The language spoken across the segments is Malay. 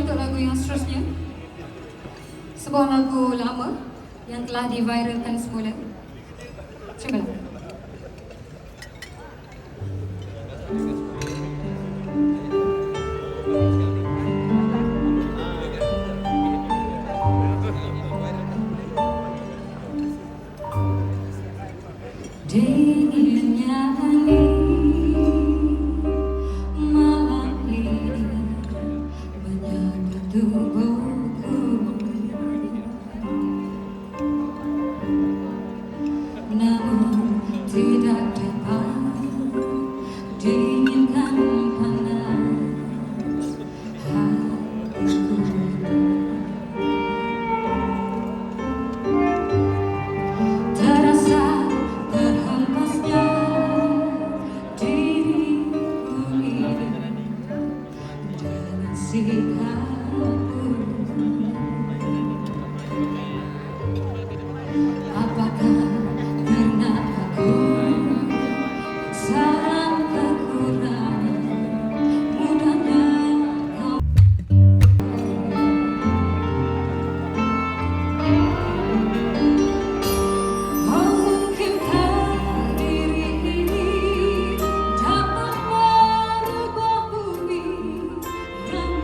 untuk lagu yang seterusnya. Sebuah lagu lama yang telah diviralkan semula. Cobalah. Dinginnya angin malam ini menyapa tubuhku, namun tidak dapat dinginkan panas hatiku. Terasa terhempasnya diriku ini dengan sikapku. Apakah karena aku sangat kekurangan mudahnya kau memungkinkan diri ini dapat merubah bumi yang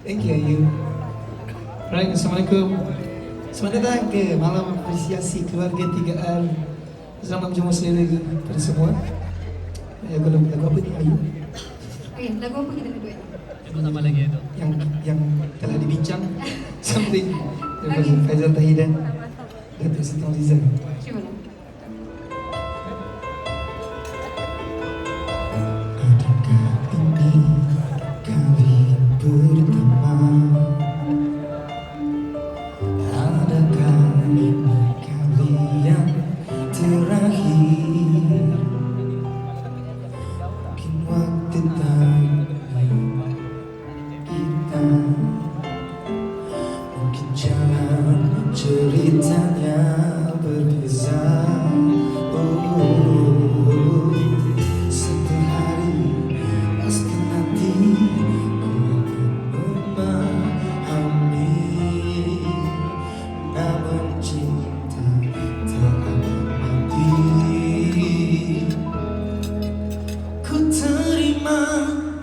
Thank you Ayu. Right, Assalamualaikum. Selamat datang ke malam apresiasi keluarga 3R. Selamat berjumpa selera pada semua. Lagu apa ni Ayu? Oke, lagu apa kita nak duet? Ikut sama lagi itu. Yang telah dibincang something daripada Faizal Tahir dan Datuk Siti Nurhaliza. Cuba lah. Adakah ini kali pertama? Adakah ini kali yang terakhir? Mungkin waktu kita, mungkin jalan ceritanya berbeza. Oh, satu hari pasti nanti ku akan memahami. Namun cinta tak akan mati. Ku terima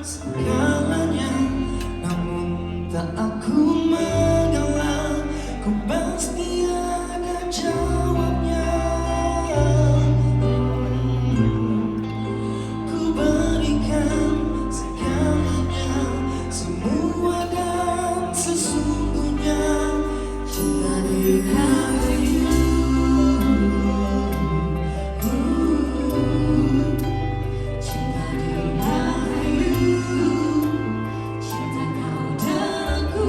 segalanya, namun tak aku mengalah. Ku pasti ada jawabnya. Ku berikan segalanya, semua dan sesungguhnya cinta dirayu. Cinta dirayu, cinta kau dan aku.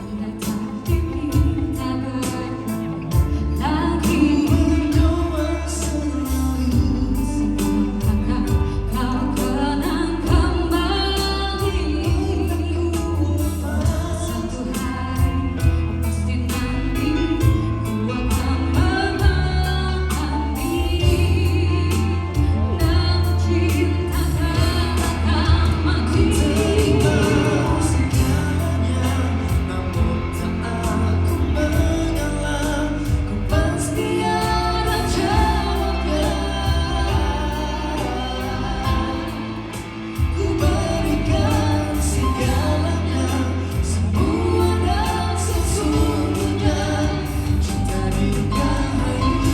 Mendatang kita lagi Berdoa selalu akan kau kenang kembali. Satu hari pasti nanti ku akan memahami. Namun cinta tak akan mati. segalanya, namun tak aku mengalah. Ku pasti ada jawabnya. Ku berikan segalanya, semua dan sesungguhnya cinta dirayu.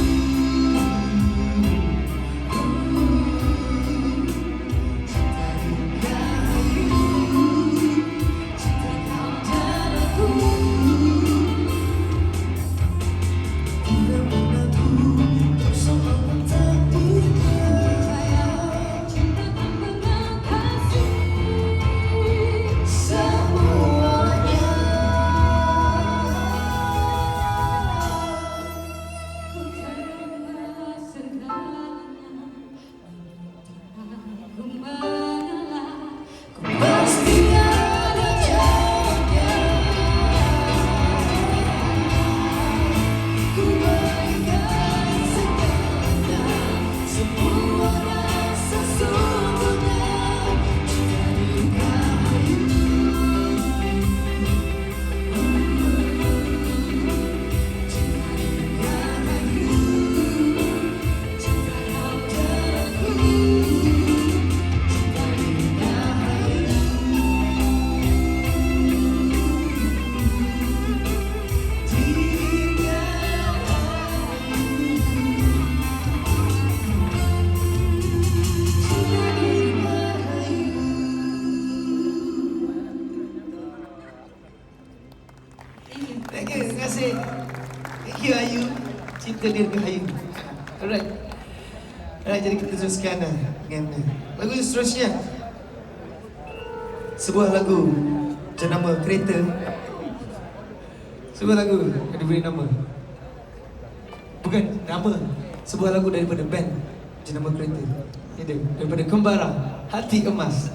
Cinta dirayu, cinta kau dan aku. Tidak pernah ku persoalkan tak percaya. Cinta tak pernah kasih Semuanya ku terima segalanya. Aku mengalah. pasti ada jawabnya. Ku berikan segalanya, semua dan sesungguhnya cinta dirayu. Cinta dirayu, cinta kau dan aku. Cinta dirayu. Thank you, terima kasih. Thank you Ayu. Cinta dia ke Ayu. Alright. Alright, jadi kita teruskan dengan lagu seterusnya. Sebuah lagu jenama Kereta. Sebuah lagu yang diberi nama. Bukan nama. Sebuah lagu daripada band jenama Kereta. Ini dia, daripada Kembara Hati Emas.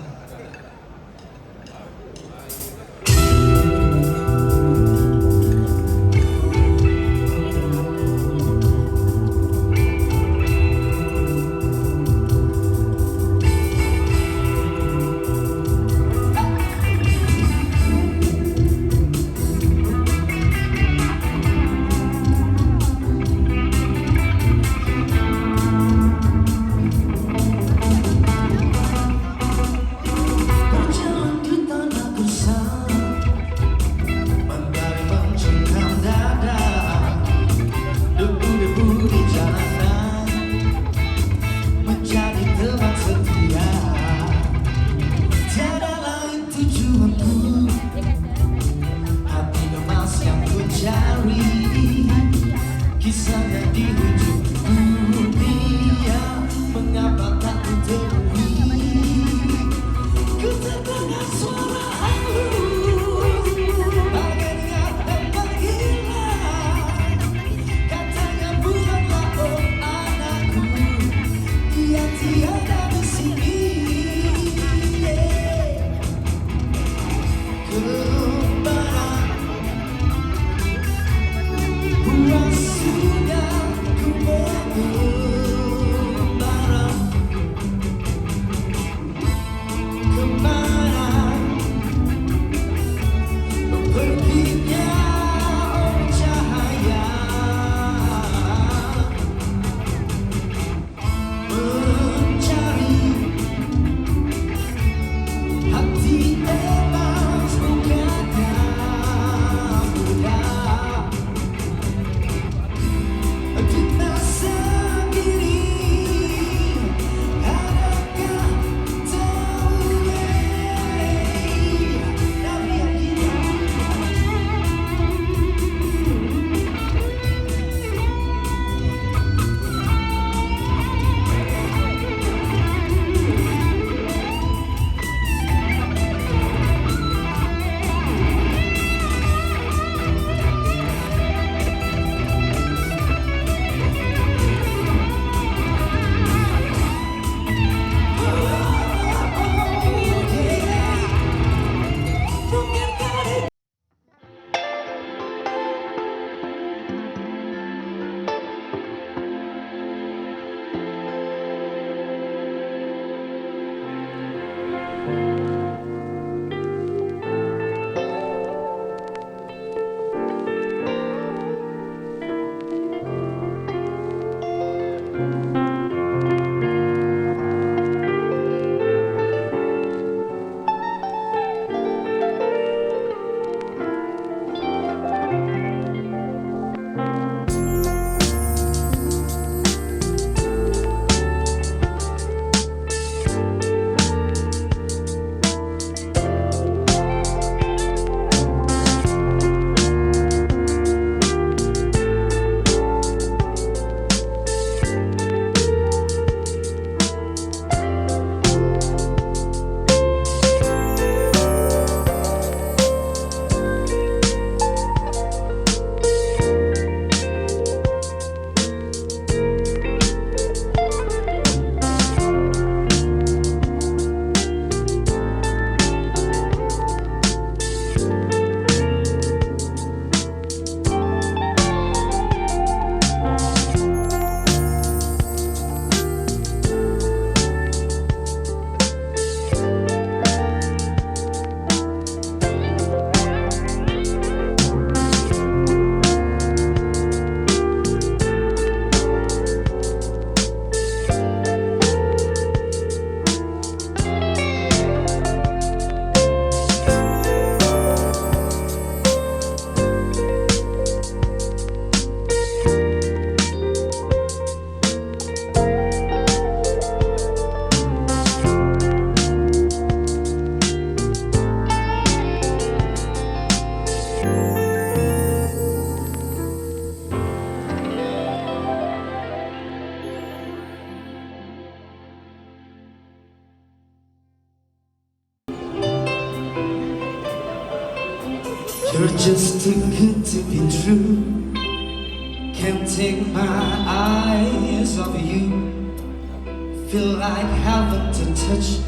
You're just too good to be true. Can't take my eyes off you. Feel like heaven to touch.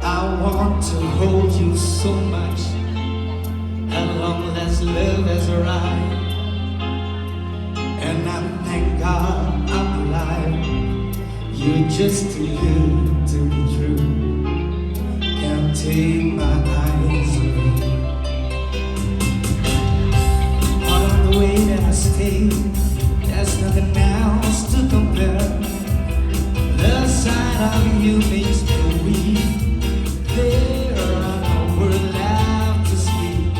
I want to hold you so much. At long last love has arrived, and I thank God I'm alive. You're just too good to be true. Can't take my eyes off you. On the way that I stay, there's nothing else to compare. The sight of you makes me weep. There are no words left to speak.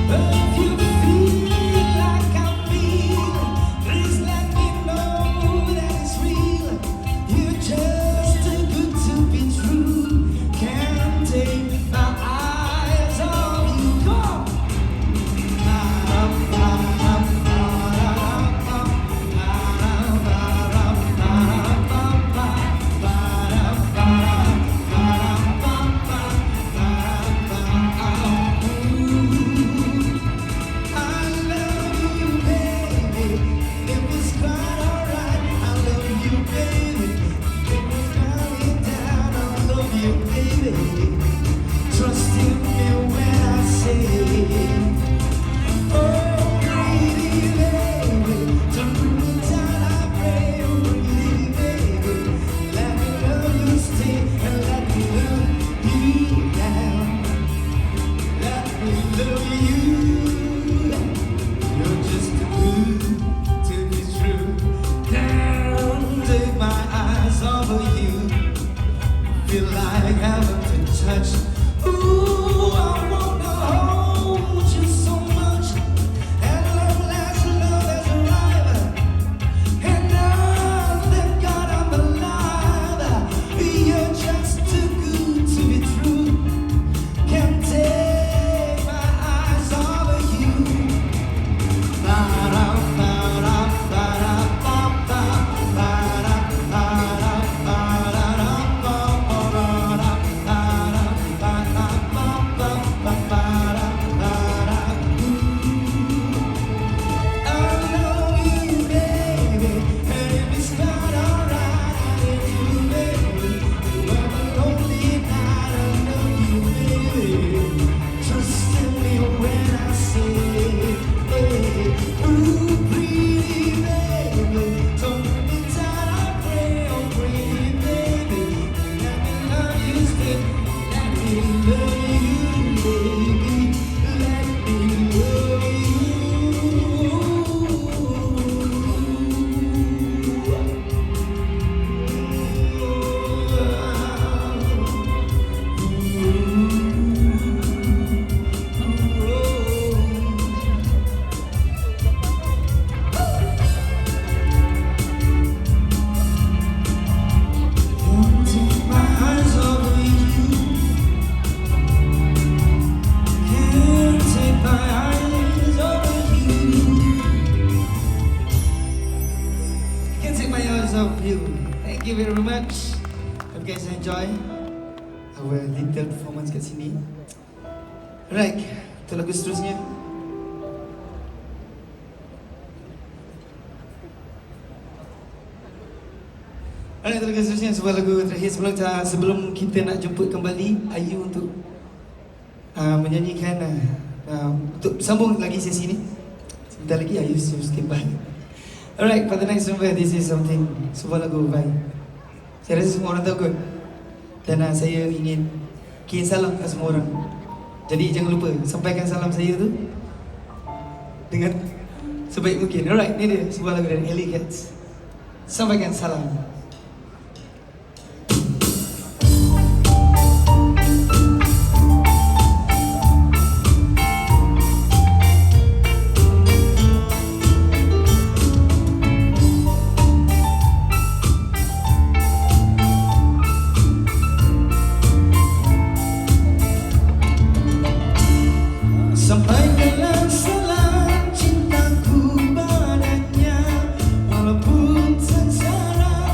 If you feel like I feel, please let me know that it's real. You're just too good to be true. Can't take my eyes off you. Come on. Trust in me when I say, oh, pretty baby, turn me down, I pray, oh, pretty baby, let me love you stay, and let me love you down, let me love you. You're just too good to be true. Can't take my eyes off of you. Feel like heaven to touch. Ooh, I wanna hold you so much. At long last, love has arrived, and I thank God I'm alive. You're just too good to be true. Can't take my eyes off of you. Of you. Thank you very much. Hope you guys enjoy our little performance kat sini. Alright, untuk lagu seterusnya. Alright, untuk lagu seterusnya sebuah lagu terakhir sebelum kita nak jemput kembali Ayu untuk menyanyikan untuk sambung lagi sesi ni. Sebentar lagi Ayu sikit balik. Alright, for the next number, this is something, sebuah lagu baik. Saya rasa semua orang tahu kot. Dan saya ingin kirim salam ke semua orang. Jadi jangan lupa, sampaikan salam saya tu dengan sebaik mungkin. Alright, ni dia sebuah lagu dari Alley Cats. Sampaikan salam. Sampaikanlah salam cintaku padanya, walaupun sengsara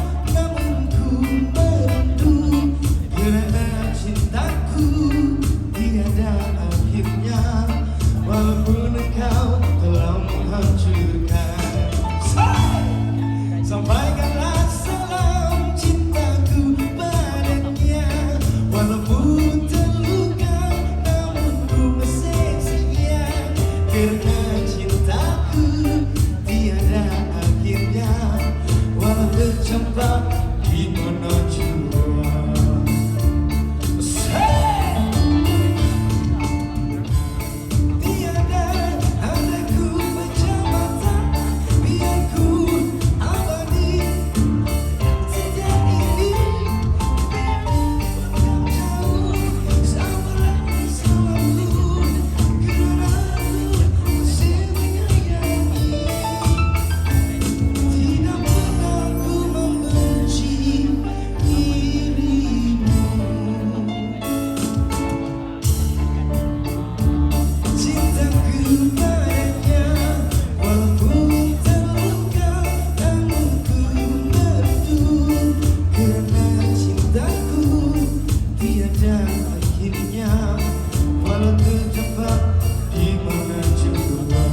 terjebak di mana jua. Tiada adaku berjabatan, biar ku abadi setiap ini. Biar kau jauh sabarlah salahku, kerana aku masih menyayangi. Tidak pernah ku membenci dirimu. Cintaku padanya walaupun terluka, namun ku merdu. Kerana cintaku tiada akhirnya, walau terjebak di mana jua.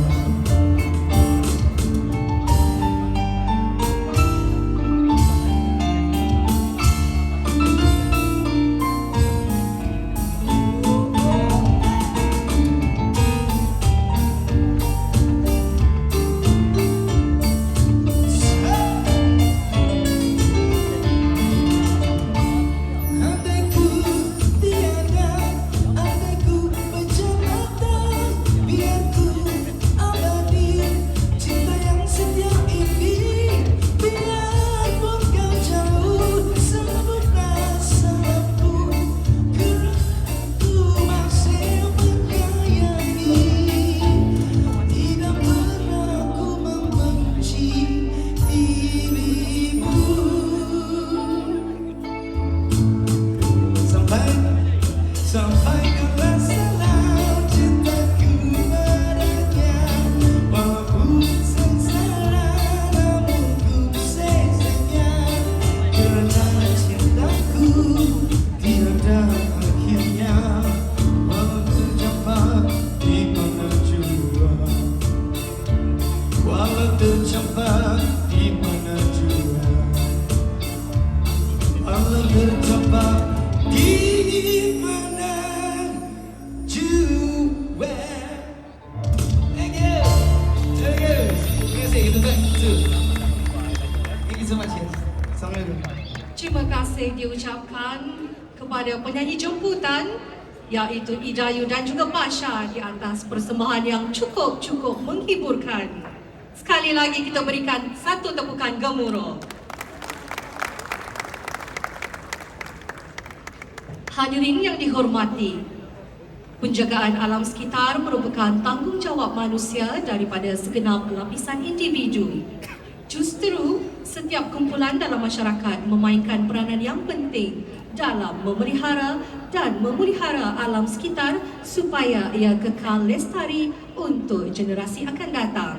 Andaiku tiada, andaiku berjabatan, biar ku abadi cinta yang setia ini. Biarpun kau jauh, sebutlah salahku, kerana ku masih menyayangi. Tidak pernah ku membenci dirimu. Sampaikanlah salam cintaku padanya, walaupun sengsara namun ku sesanya. Kerana cintaku tiada akhirnya, walau terjebak di mana jua. Walau terjebak di mana jua. Walau terjebak di mana jua. Thank you. Thank you. Terima kasih. Itu kan. Thank you so much. Assalamualaikum. Terima kasih diucapkan kepada penyanyi jemputan iaitu Idayu dan juga Pasha di atas persembahan yang cukup menghiburkan. Sekali lagi kita berikan satu tepukan gemuruh. Hadirin yang dihormati, penjagaan alam sekitar merupakan tanggungjawab manusia daripada segenap lapisan individu. Justru, setiap kumpulan dalam masyarakat memainkan peranan yang penting dalam memelihara dan memelihara alam sekitar supaya ia kekal lestari untuk generasi akan datang.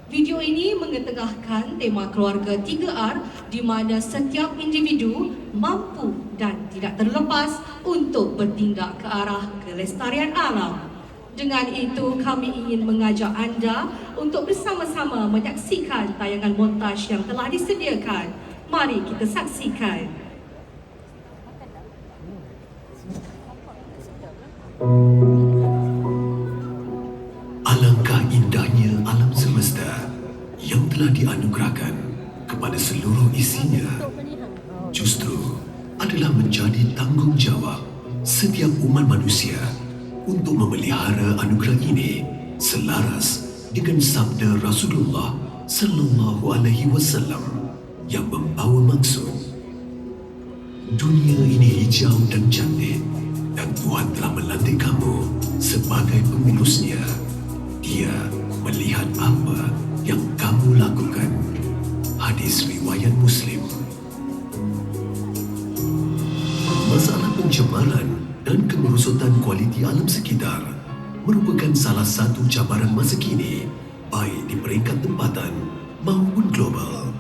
Video ini mengetengahkan tema keluarga 3R di mana setiap individu mampu dan tidak terlepas untuk bertindak ke arah kelestarian alam. Dengan itu, kami ingin mengajak anda untuk bersama-sama menyaksikan tayangan montaj yang telah disediakan. Mari kita saksikan. Alangkah indahnya alam semesta yang telah dianugerahkan kepada seluruh isinya, justru adalah menjadi tanggungjawab setiap umat manusia untuk memelihara anugerah ini selaras dengan sabda Rasulullah sallallahu alaihi wasallam yang membawa maksud dunia ini hijau dan cantik dan Tuhan telah melantik kamu sebagai pengurusnya. Dia melihat apa yang kamu lakukan. Hadis riwayat Muslim. Masalah pencemaran dan kemerosotan kualiti alam sekitar merupakan salah satu cabaran masa kini, baik di peringkat tempatan maupun global.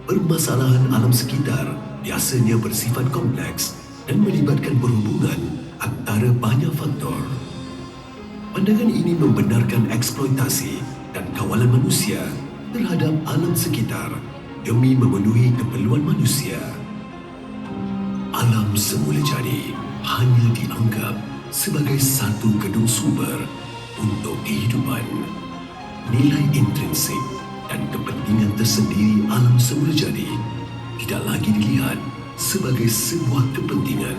Permasalahan alam sekitar biasanya bersifat kompleks dan melibatkan perhubungan antara banyak faktor. Pandangan ini membenarkan eksploitasi dan kawalan manusia terhadap alam sekitar demi memenuhi keperluan manusia. Alam semula jadi hanya dianggap sebagai satu gedung sumber untuk kehidupan. Nilai intrinsik dan kepentingan tersendiri alam semula jadi tidak lagi dilihat sebagai sebuah kepentingan.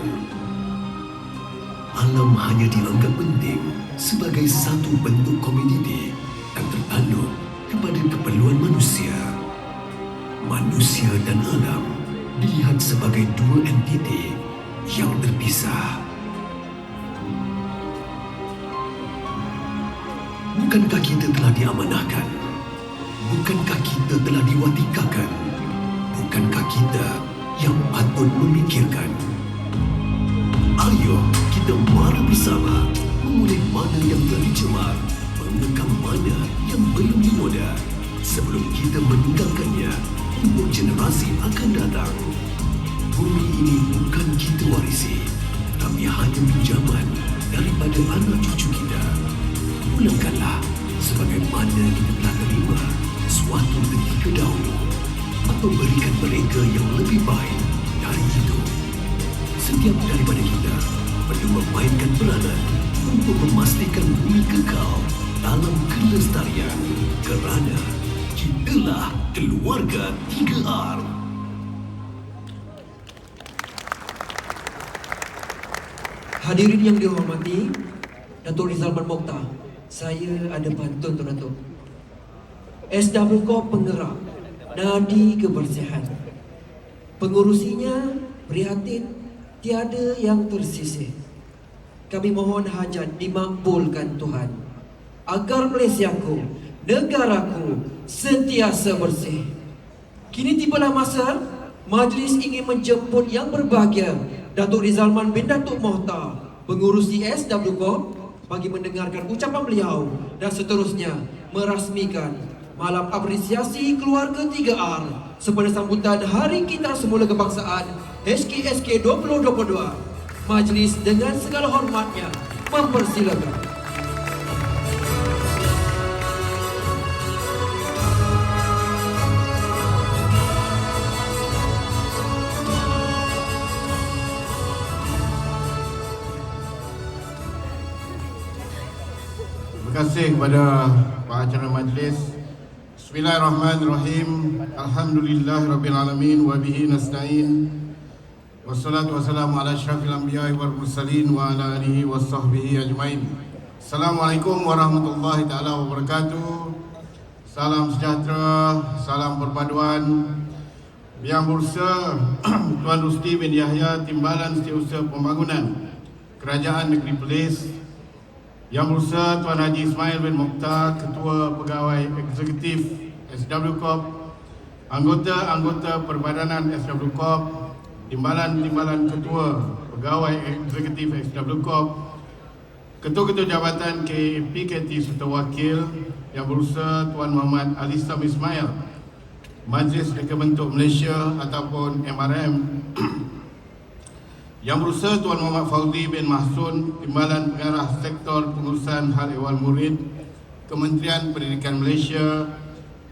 Alam hanya dianggap penting sebagai satu bentuk komoditi yang tertakluk kepada keperluan manusia. Manusia dan alam dilihat sebagai dua entiti yang terpisah. Bukankah kita telah diamanahkan? Bukankah kita telah diwatikakan? Bukankah kita yang patut memikirkan? Ayo kita mara bersama mengulik mana yang telah dicemar, mengekang mana yang belum dinoda sebelum kita meninggalkannya untuk generasi akan datang. Bumi ini bukan kita warisi, tapi hanya pinjaman daripada anak cucu kita. Pulangkanlah sebagaimana kita telah terima suatu ketika dahulu, atau berikan mereka yang lebih baik dari itu. Setiap daripada kita perlu memainkan peranan untuk memastikan bumi kekal dalam kelestarian, kerana kitalah keluarga 3R. Hadirin yang dihormati, Datuk Rizal bin Mokhtar, saya ada pantun tu Datuk. SW Corp penggerak nadi kebersihan. Pengurusinya prihatin tiada yang tersisih. Kami mohon hajat dimakbulkan Tuhan, agar Malaysiaku, negaraku sentiasa bersih. Kini tibalah masa majlis ingin menjemput yang berbahagia Datuk Rizalman bin Datuk Mokhtar, pengurusi SW Corp, bagi mendengarkan ucapan beliau dan seterusnya merasmikan malam apresiasi keluarga 3R sepada sambutan Hari Kita Semula Kebangsaan HKSK 2022. Majlis dengan segala hormatnya mempersilakan. Terima kasih kepada Pak Acara Majlis. Bismillahirrahmanirrahim. Alhamdulillahirrabbilalamin. Wabihi nasta'in. Wassalatu wassalamu ala asyrafil anbiya'i wal mursalin wa ala alihi wa sahbihi ajmain. Assalamualaikum warahmatullahi ta'ala wabarakatuh. Salam sejahtera, salam perpaduan. Yang Bursa Tuan Rusti bin Yahya, Timbalan Setiausaha Pembangunan Kerajaan Negeri Perlis. Yang Bursa Tuan Haji Ismail bin Mokhtar, Ketua Pegawai Eksekutif SW Corp, anggota-anggota Perbadanan SW Corp, Timbalan Ketua Pegawai Eksekutif SW Corp, Ketua-Ketua Jabatan KPKT serta Wakil. Yang Bursa Tuan Muhammad Alisam Ismail, Majlis Reka Bentuk Malaysia ataupun MRM. Yang Berusaha Tuan Muhammad Fauzi bin Mahsun, Timbalan Pengarah Sektor Pengurusan Hal Ehwal Murid, Kementerian Pendidikan Malaysia.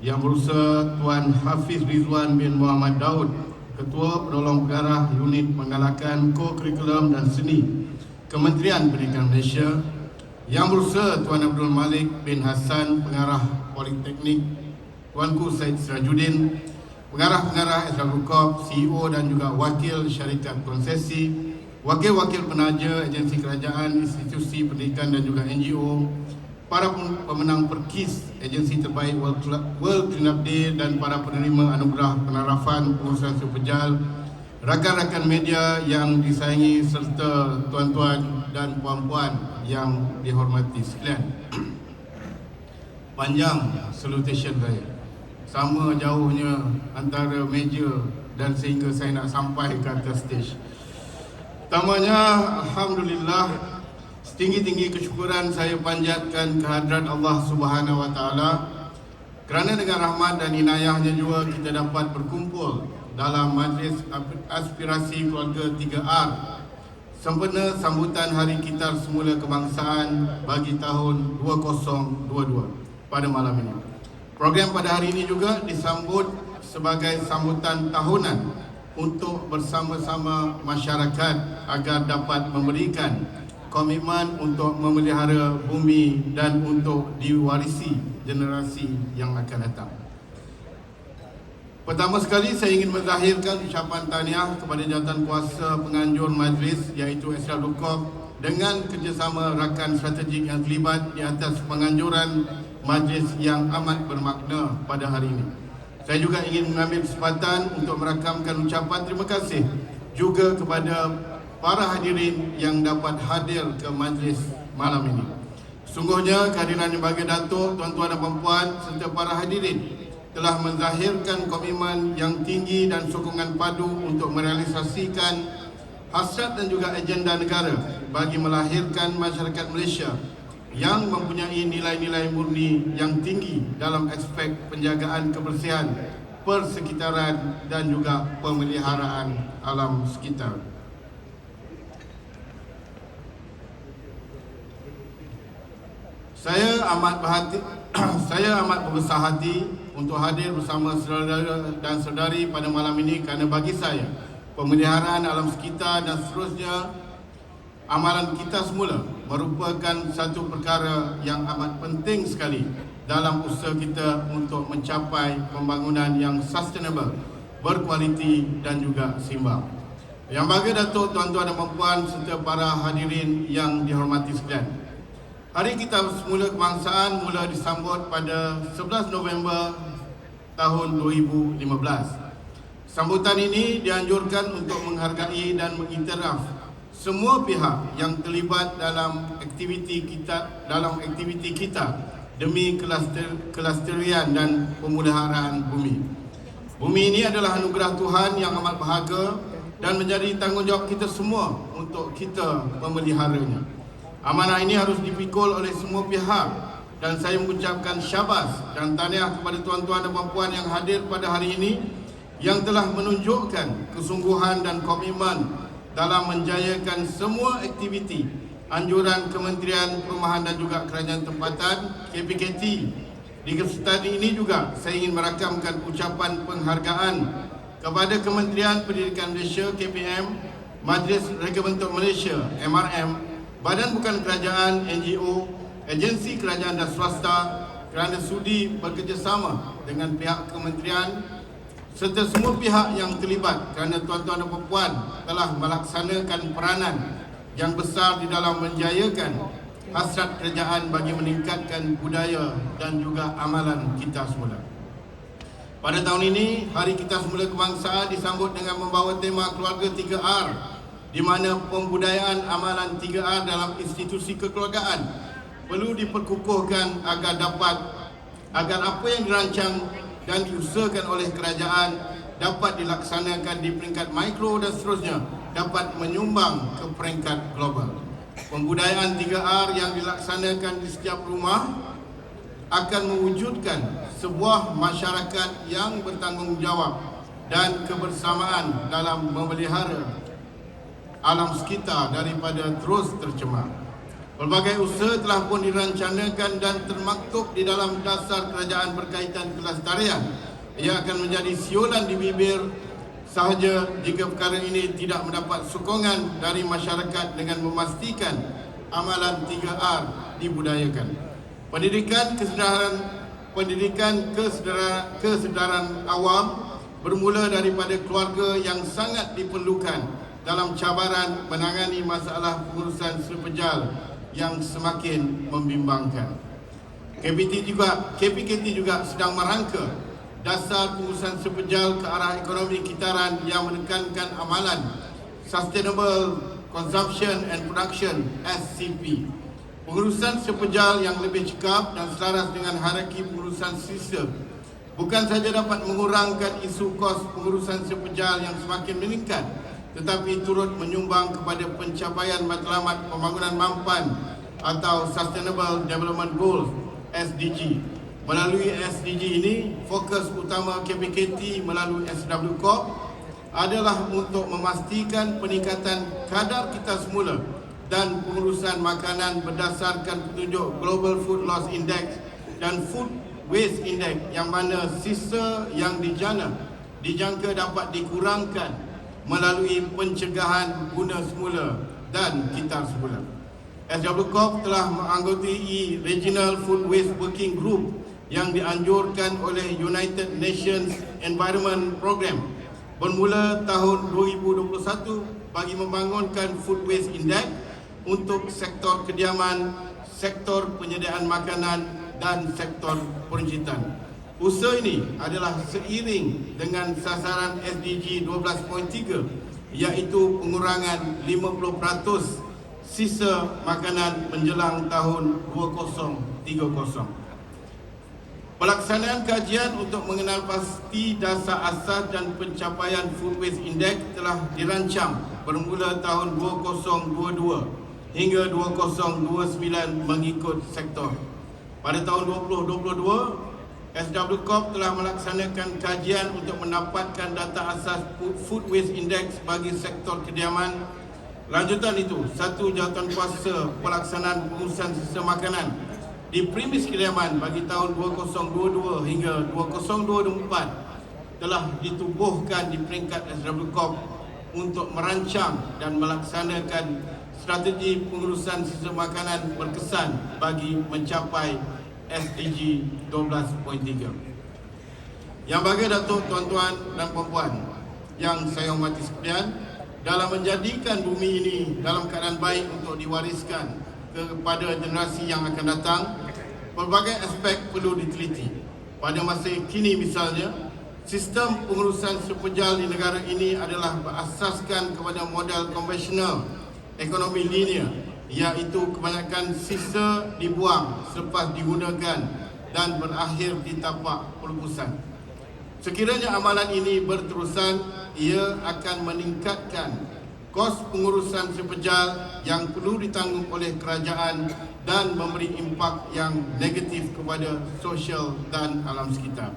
Yang Berusaha Tuan Hafiz Rizwan bin Muhammad Daud, Ketua Penolong Pengarah Unit Penggalakan Co-Kurikulum dan Seni, Kementerian Pendidikan Malaysia. Yang Berusaha Tuan Abdul Malik bin Hassan, Pengarah Politeknik. Tuanku Syed Sirajuddin, Pengarah-pengarah SW Corp, CEO dan juga wakil syarikat konsesi, wakil-wakil penaja agensi kerajaan, institusi pendidikan dan juga NGO, para pemenang perkis agensi terbaik World Cleanup Day dan para penerima anugerah penarafan pengurusan sepejal, rakan-rakan media yang disayangi serta tuan-tuan dan puan-puan yang dihormati sekalian. Panjang salutation saya, sama jauhnya antara meja dan sehingga saya nak sampai ke atas stage. Pertamanya, Alhamdulillah, setinggi-tinggi kesyukuran saya panjatkan kehadrat Allah Subhanahu Wa Taala, kerana dengan rahmat dan inayahnya juga kita dapat berkumpul dalam majlis aspirasi keluarga 3R sempena sambutan Hari Kita Semula Kebangsaan bagi tahun 2022 pada malam ini. Program pada hari ini juga disambut sebagai sambutan tahunan untuk bersama-sama masyarakat agar dapat memberikan komitmen untuk memelihara bumi dan untuk diwarisi generasi yang akan datang. Pertama sekali saya ingin menzahirkan ucapan tahniah kepada jawatan kuasa penganjur majlis iaitu SWK dengan kerjasama rakan strategik yang terlibat di atas penganjuran majlis yang amat bermakna pada hari ini. Saya juga ingin mengambil kesempatan untuk merakamkan ucapan terima kasih juga kepada para hadirin yang dapat hadir ke majlis malam ini. Sungguhnya kehadiran Lembaga Datuk, tuan-tuan dan puan-puan serta para hadirin telah menzahirkan komitmen yang tinggi dan sokongan padu untuk merealisasikan hasrat dan juga agenda negara bagi melahirkan masyarakat Malaysia yang mempunyai nilai-nilai murni yang tinggi dalam aspek penjagaan kebersihan, persekitaran dan juga pemeliharaan alam sekitar. Saya amat berbesar hati untuk hadir bersama saudara dan saudari pada malam ini kerana bagi saya pemeliharaan alam sekitar dan seterusnya amalan kita semula merupakan satu perkara yang amat penting sekali dalam usaha kita untuk mencapai pembangunan yang sustainable, berkualiti dan juga seimbang. Yang bagi Datuk, tuan-tuan dan puan serta para hadirin yang dihormati sekalian. Hari Kita Semula Kebangsaan mula disambut pada 11 November tahun 2015. Sambutan ini dianjurkan untuk menghargai dan mengiktiraf semua pihak yang terlibat dalam aktiviti kita demi kelestarian dan pemeliharaan bumi. Bumi ini adalah anugerah Tuhan yang amat berharga dan menjadi tanggungjawab kita semua untuk kita memeliharanya. Amanah ini harus dipikul oleh semua pihak dan saya mengucapkan syabas dan tahniah kepada tuan-tuan dan puan-puan yang hadir pada hari ini yang telah menunjukkan kesungguhan dan komitmen dalam menjayakan semua aktiviti anjuran Kementerian Perumahan dan juga Kerajaan Tempatan KPKT. Di kesempatan ini juga saya ingin merakamkan ucapan penghargaan kepada Kementerian Pendidikan Malaysia KPM, Majlis Rega Bentuk Malaysia MRM, Badan Bukan Kerajaan NGO, agensi kerajaan dan swasta kerana sudi bekerjasama dengan pihak kementerian serta semua pihak yang terlibat kerana tuan-tuan dan puan telah melaksanakan peranan yang besar di dalam menjayakan hasrat kerajaan bagi meningkatkan budaya dan juga amalan kita semula. Pada tahun ini, Hari Kita Semula Kebangsaan disambut dengan membawa tema Keluarga 3R, di mana pembudayaan amalan 3R dalam institusi kekeluargaan perlu diperkukuhkan agar apa yang dirancang dan diusahakan oleh kerajaan dapat dilaksanakan di peringkat mikro dan seterusnya dapat menyumbang ke peringkat global. Pembudayaan 3R yang dilaksanakan di setiap rumah akan mewujudkan sebuah masyarakat yang bertanggungjawab dan kebersamaan dalam memelihara alam sekitar daripada terus tercemar. Pelbagai usaha telah pun dirancangkan dan termaktub di dalam dasar kerajaan berkaitan kelestarian. Ia akan menjadi siulan di bibir sahaja jika perkara ini tidak mendapat sokongan dari masyarakat dengan memastikan amalan 3R dibudayakan. Pendidikan kesedaran awam bermula daripada keluarga yang sangat diperlukan dalam cabaran menangani masalah pengurusan serpejal yang semakin membimbangkan. KPKT juga sedang merangka dasar pengurusan serpejal ke arah ekonomi kitaran yang menekankan amalan Sustainable Consumption and Production SCP. Pengurusan serpejal yang lebih cekap dan selaras dengan hierarki pengurusan sisa bukan saja dapat mengurangkan isu kos pengurusan serpejal yang semakin meningkat, tetapi turut menyumbang kepada pencapaian matlamat pembangunan mampan atau Sustainable Development Goals SDG. Melalui SDG ini, fokus utama KPKT melalui SWK adalah untuk memastikan peningkatan kadar kita semula dan pengurusan makanan berdasarkan petunjuk Global Food Loss Index dan Food Waste Index, yang mana sisa yang dijangka dapat dikurangkan melalui pencegahan guna semula dan kitar semula. SWK telah menganggotai Regional Food Waste Working Group yang dianjurkan oleh United Nations Environment Program bermula tahun 2021 bagi membangunkan Food Waste Index untuk sektor kediaman, sektor penyediaan makanan dan sektor peranjitan. Usaha ini adalah seiring dengan sasaran SDG 12.3 iaitu pengurangan 50% sisa makanan menjelang tahun 2030. Pelaksanaan kajian untuk mengenal pasti dasar asas dan pencapaian Food Waste Index telah dirancang bermula tahun 2022 hingga 2029 mengikut sektor. Pada tahun 2022, SW Corp telah melaksanakan kajian untuk mendapatkan data asas Food Waste Index bagi sektor kediaman. Lanjutan itu, satu jawatankuasa pelaksanaan pengurusan sisa makanan di premis kediaman bagi tahun 2022 hingga 2024 telah ditubuhkan di peringkat SW Corp untuk merancang dan melaksanakan strategi pengurusan sisa makanan berkesan bagi mencapai SDG 12.3. Yang bagi Datuk, tuan-tuan dan puan-puan yang saya hormati sekalian, dalam menjadikan bumi ini dalam keadaan baik untuk diwariskan kepada generasi yang akan datang, pelbagai aspek perlu diteliti. Pada masa kini misalnya, sistem pengurusan sepejal di negara ini adalah berasaskan kepada model konvensional ekonomi linear, iaitu kebanyakan sisa dibuang selepas digunakan dan berakhir di tapak pelupusan. Sekiranya amalan ini berterusan, ia akan meningkatkan kos pengurusan sepejal yang perlu ditanggung oleh kerajaan dan memberi impak yang negatif kepada sosial dan alam sekitar.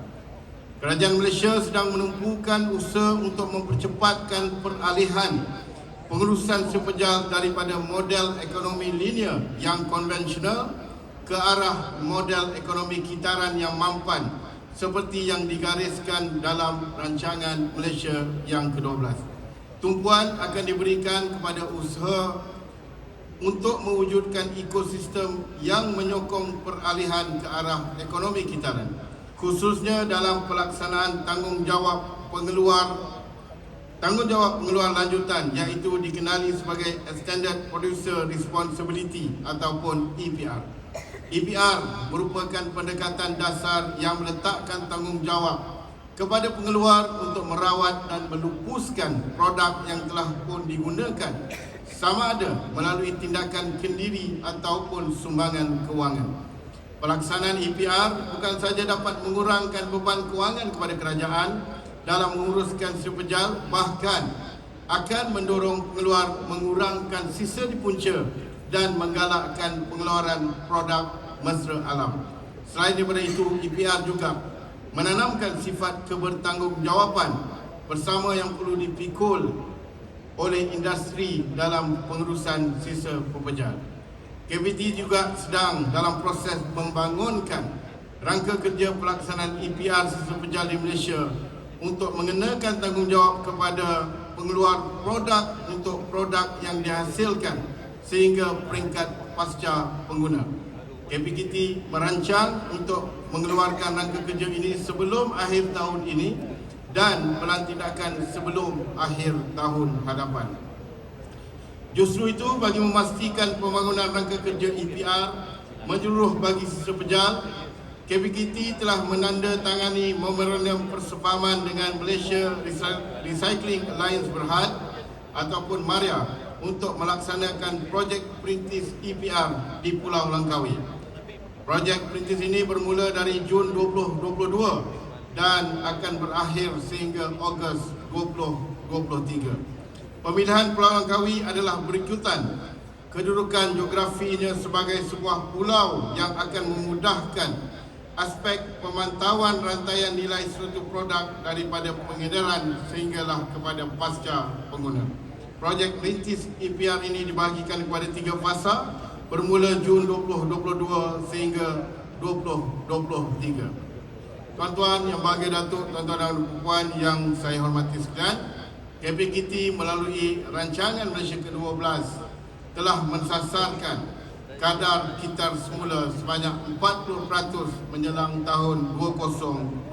Kerajaan Malaysia sedang menumpukan usaha untuk mempercepatkan peralihan pengurusan sepejal daripada model ekonomi linear yang konvensional ke arah model ekonomi kitaran yang mampan seperti yang digariskan dalam rancangan Malaysia yang ke-12. Tumpuan akan diberikan kepada usaha untuk mewujudkan ekosistem yang menyokong peralihan ke arah ekonomi kitaran, khususnya dalam pelaksanaan tanggungjawab pengeluar lanjutan, iaitu dikenali sebagai Extended Producer Responsibility ataupun EPR. EPR merupakan pendekatan dasar yang meletakkan tanggungjawab kepada pengeluar untuk merawat dan melupuskan produk yang telah pun digunakan, sama ada melalui tindakan kendiri ataupun sumbangan kewangan. Pelaksanaan EPR bukan saja dapat mengurangkan beban kewangan kepada kerajaan dalam menguruskan sepejal, bahkan akan mendorong pengeluar mengurangkan sisa di punca dan menggalakkan pengeluaran produk mesra alam. Selain daripada itu, EPR juga menanamkan sifat kebertanggungjawaban bersama yang perlu dipikul oleh industri dalam pengurusan sisa pepejal. KPT juga sedang dalam proses membangunkan rangka kerja pelaksanaan EPR sisa pepejal di Malaysia untuk mengenakan tanggungjawab kepada pengeluar produk untuk produk yang dihasilkan sehingga peringkat pasca pengguna. KPKT merancang untuk mengeluarkan rangka kerja ini sebelum akhir tahun ini dan pelantikan sebelum akhir tahun hadapan. Justru itu, bagi memastikan pembangunan rangka kerja EPR menyeluruh bagi sisa pejal, KPKT telah menandatangani memorandum persefahaman dengan Malaysia Recycling Alliance Berhad ataupun MARIA untuk melaksanakan projek perintis EPR di Pulau Langkawi. Projek perintis ini bermula dari Jun 2022 dan akan berakhir sehingga Ogos 2023. Pemilihan Pulau Langkawi adalah berikutan kedudukan geografinya sebagai sebuah pulau yang akan memudahkan aspek pemantauan rantaian nilai suatu produk daripada pengedaran sehinggalah kepada pasca pengguna. Projek perintis EPR ini dibahagikan kepada 3 fasa bermula Jun 2022 sehingga 2023. Tuan-tuan yang bahagia Datuk, tuan-tuan dan puan yang saya hormati sekalian, KPKT melalui rancangan Malaysia ke-12 telah mensasarkan kadar gitar semula sebanyak 40% menjelang tahun 2025.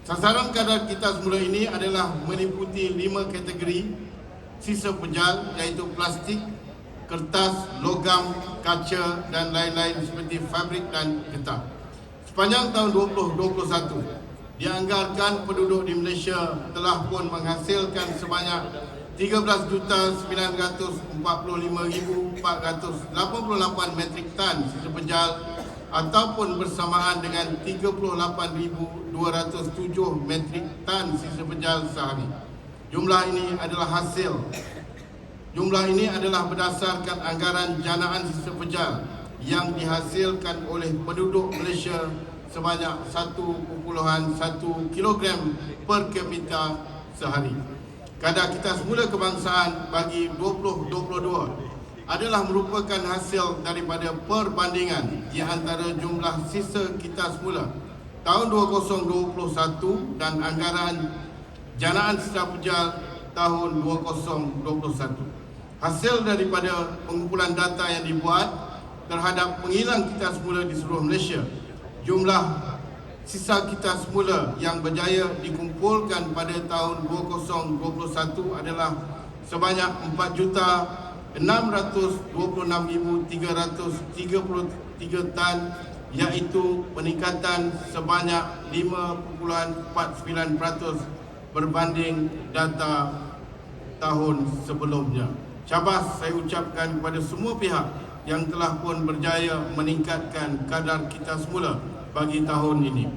Sasaran kadar gitar semula ini adalah meliputi 5 kategori sisa pejal, iaitu plastik, kertas, logam, kaca dan lain-lain seperti fabrik dan getah. Sepanjang tahun 2021, dianggarkan penduduk di Malaysia telah pun menghasilkan sebanyak 13,945,488 metrik tan sisa pejal ataupun bersamaan dengan 38,207 metrik tan sisa pejal sehari. Jumlah ini adalah berdasarkan anggaran janaan sisa pejal yang dihasilkan oleh penduduk Malaysia sebanyak 1.1 kilogram per kapita sehari. Kadar gitar semula kebangsaan bagi 2022 adalah merupakan hasil daripada perbandingan di antara jumlah sisa gitar semula tahun 2021 dan anggaran janaan sisa pejal tahun 2021. Hasil daripada pengumpulan data yang dibuat terhadap penghilang gitar semula di seluruh Malaysia, jumlah sisa gitar semula yang berjaya dikumpulkan pada tahun 2021 adalah sebanyak 4,626,333 tan, iaitu peningkatan sebanyak 5.49% berbanding data tahun sebelumnya. Syabas saya ucapkan kepada semua pihak yang telah pun berjaya meningkatkan kadar gitar semula bagi tahun ini.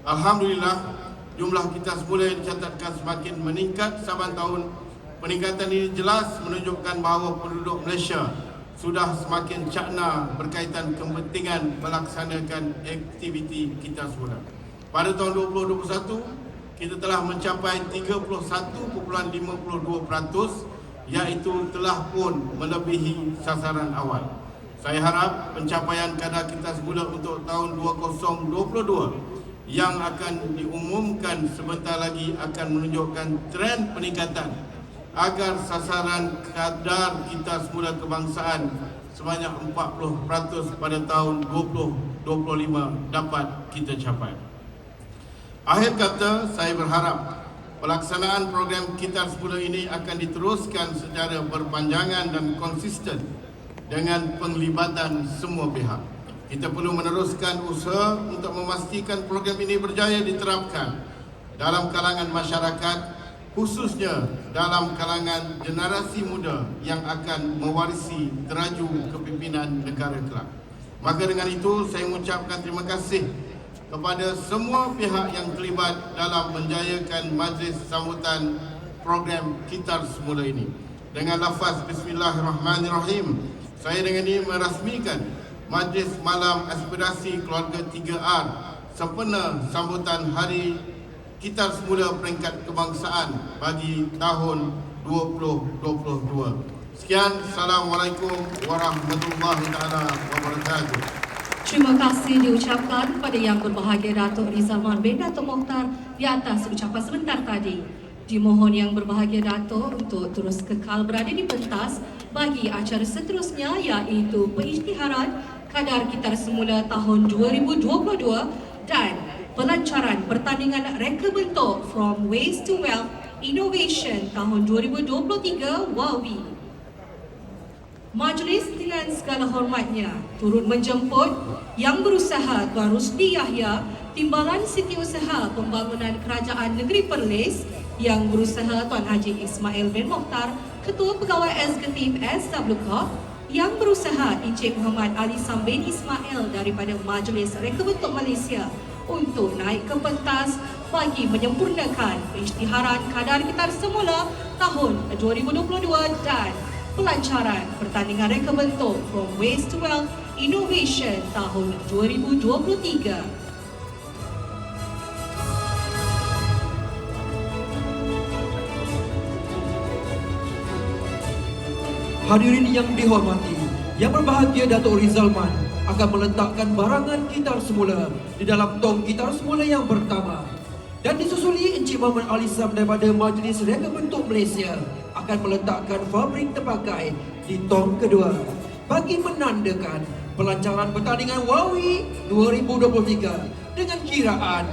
Alhamdulillah, jumlah gitar semula yang dicatatkan semakin meningkat saban tahun. Peningkatan ini jelas menunjukkan bahawa penduduk Malaysia sudah semakin cakna berkaitan kepentingan melaksanakan aktiviti gitar semula. Pada tahun 2021, kita telah mencapai 31.52%, iaitu telah pun melebihi sasaran awal. Saya harap pencapaian kadar gitar semula untuk tahun 2022 yang akan diumumkan sebentar lagi akan menunjukkan tren peningkatan agar sasaran kadar gitar semula kebangsaan sebanyak 40% pada tahun 2025 dapat kita capai. Akhir kata, saya berharap pelaksanaan program gitar semula ini akan diteruskan secara berpanjangan dan konsisten dengan penglibatan semua pihak. Kita perlu meneruskan usaha untuk memastikan program ini berjaya diterapkan dalam kalangan masyarakat, khususnya dalam kalangan generasi muda yang akan mewarisi teraju kepimpinan negara kelak. Maka dengan itu saya mengucapkan terima kasih kepada semua pihak yang terlibat dalam menjayakan majlis sambutan program gitar semula ini. Dengan lafaz Bismillahirrahmanirrahim, saya dengan ini merasmikan Majlis Malam Aspirasi Keluarga 3R sempena sambutan Hari Gitar Semula Peringkat Kebangsaan bagi tahun 2022. Sekian, Assalamualaikum warahmatullahi wabarakatuh. Terima kasih diucapkan kepada Yang Berbahagia Datuk Rizalman bin Datuk Mokhtar di atas ucapan sebentar tadi. Dimohon Yang Berbahagia Datuk untuk terus kekal berada di pentas bagi acara seterusnya, iaitu pengisytiharan kadar gitar semula tahun 2022 dan pelancaran pertandingan reka bentuk From Waste to Wealth Innovation tahun 2023 WAWI. Majlis dengan segala hormatnya turut menjemput Yang Berusaha Tuan Rusdi Yahya, Timbalan Setiausaha Pembangunan Kerajaan Negeri Perlis, Yang Berusaha Tuan Haji Ismail bin Mokhtar, Ketua Pegawai Eksekutif SW Corp, Yang Berusaha Encik Muhammad Ali Sambin Ismail daripada Majlis Reka Bentuk Malaysia untuk naik ke pentas bagi menyempurnakan pengisytiharan kadar gitar semula tahun 2022 dan pelancaran pertandingan reka bentuk From Waste to Wealth Innovation tahun 2023. Hadirin yang dihormati, Yang Berbahagia Datuk Rizalman akan meletakkan barangan gitar semula di dalam tong gitar semula yang pertama. Dan disusuli Encik Muhammad Ali Sam daripada Majlis Reka Bentuk Malaysia akan meletakkan fabrik terpakai di tong kedua. bagi menandakan pelancaran pertandingan WAWI 2023 dengan kiraan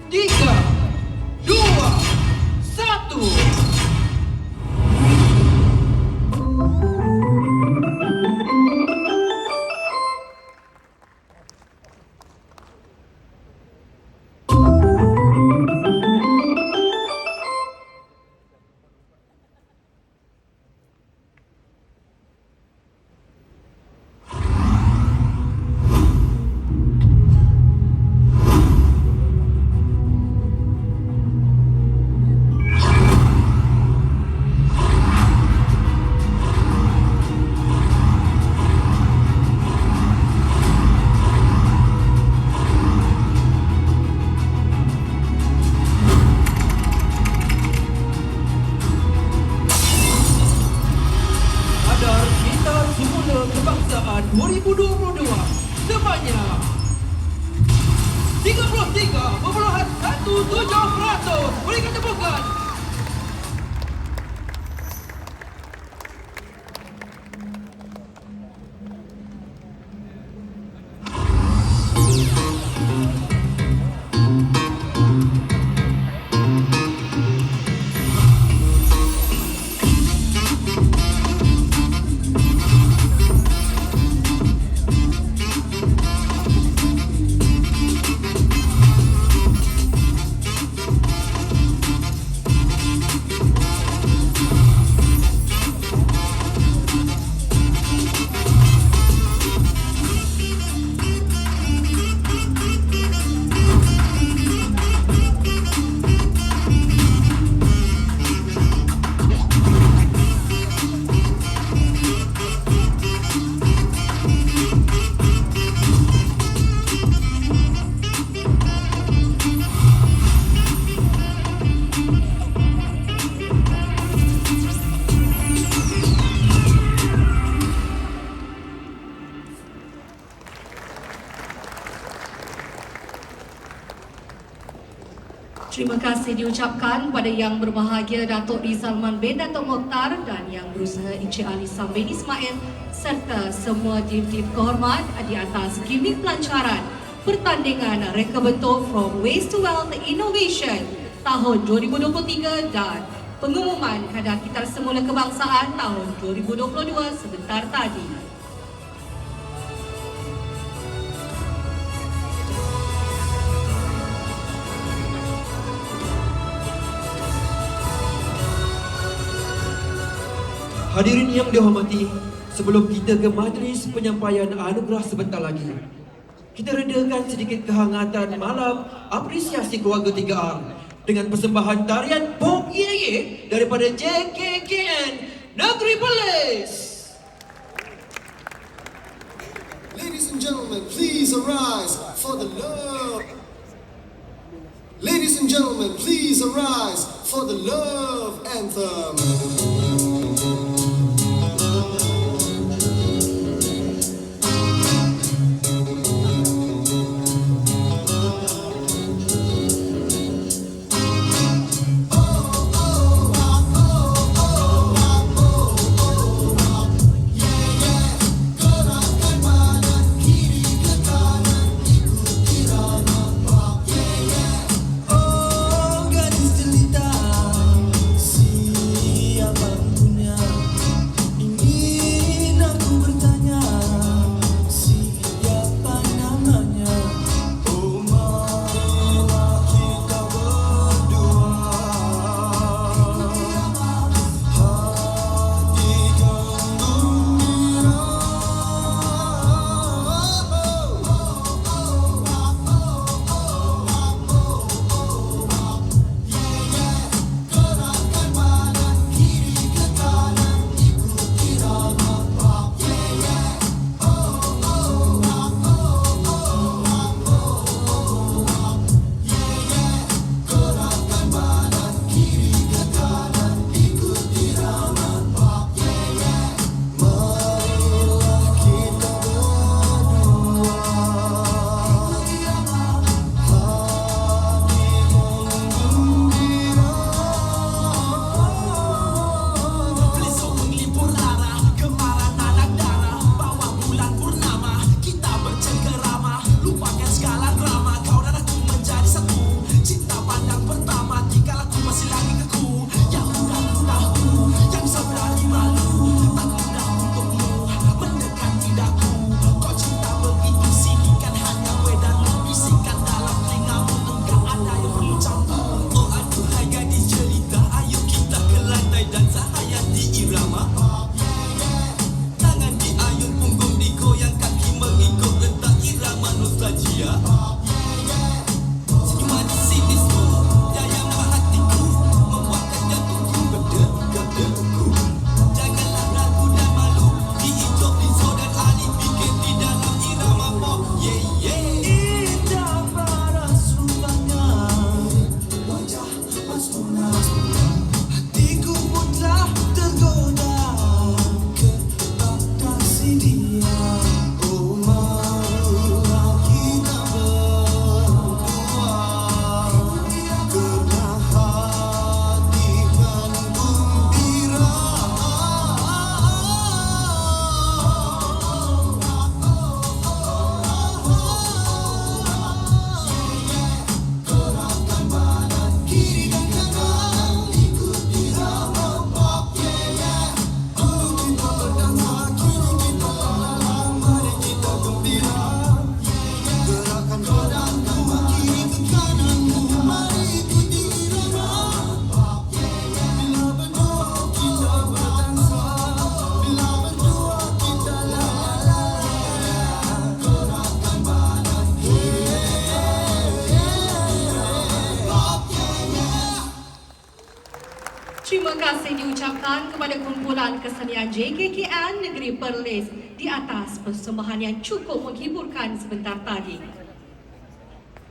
3, 2, 1. Kadar Gitar Semula Kebangsaan 2022 sebanyak 33,17%. Berikan tepukan. Terima kasih diucapkan kepada Yang Berbahagia Datuk Rizalman bin Datuk Mokhtar dan Yang Berusaha Encik Ali Sam bin Ismail serta semua div-div kehormat di atas gimmick pelancaran pertandingan reka bentuk From Waste to Wealth Innovation tahun 2023 dan pengumuman kadar Gitar Semula Kebangsaan tahun 2022 sebentar tadi. Hadirin yang dihormati, sebelum kita ke majlis penyampaian anugerah sebentar lagi, kita redakan sedikit kehangatan malam apresiasi keluarga 3R dengan persembahan tarian Pop Ye daripada JKKN Negeri Perlis. Ladies and gentlemen, please arise for the love. Ladies and gentlemen, please arise for the love anthem. Tangan diayun, punggung digoyang, kaki mengikut rentak irama nostalgia. Senyuman sinismu yang membuat hatiku, membuatkan jantungku berdegup-degup. Janganlah ragu dan malu, dihidup Lizzo dan Ali pikir di dalam irama pop. Yeah, yeah. Indah paras rupanya, wajah pesona. Hatiku pun telah tergoda kepada si dia. Oh, marulah kita berdua, kerana hati kan gembira. Gerakkan badan kiri dan kanan, ikuti irama pop. Dulu kita berdansa, kini kita berlalang, mari kita gembira. Gerakkan badanmu kiri ke kananmu, mari ikuti irama pop. Bila berdua kita berdansa, bila berdua kita la la la. Gerakkan badan pop. Terima kasih diucapkan kepada kumpulan kesenian JKKN Negeri Perlis di atas persembahan yang cukup menghiburkan sebentar tadi.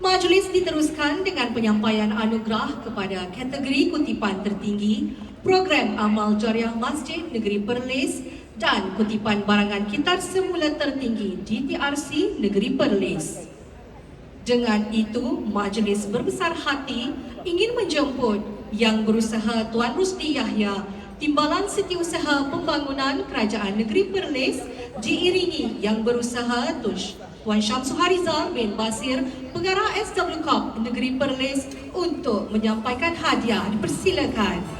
Majlis diteruskan dengan penyampaian anugerah kepada kategori kutipan tertinggi, program amal jariah Masjid Negeri Perlis dan kutipan barangan kitar semula tertinggi DTRC Negeri Perlis. Dengan itu, majlis berbesar hati ingin menjemput Yang Berusaha Tuan Rusdi Yahya, Timbalan Setiausaha Pembangunan Kerajaan Negeri Perlis, diiringi Yang Berusaha Tuan Syamsul Harizal bin Basir, Pengarah SW Corp Negeri Perlis untuk menyampaikan hadiah. Dipersilakan.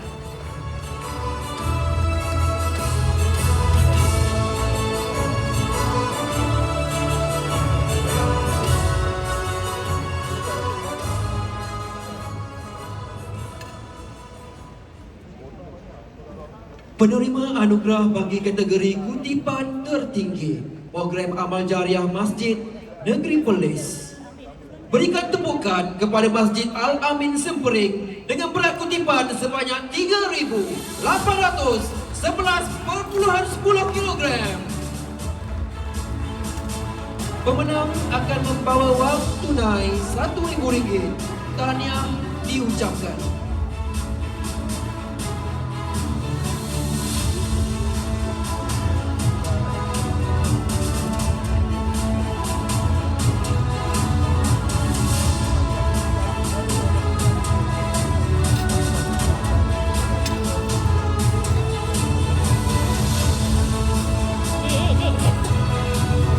Penerima anugerah bagi kategori kutipan tertinggi, program amal jariah Masjid Negeri Perlis. Berikan tepukan kepada Masjid Al-Amin Semperik dengan berat kutipan sebanyak 3,811,10 kg. Pemenang akan membawa wang tunai RM1,000. Tahniah diucapkan.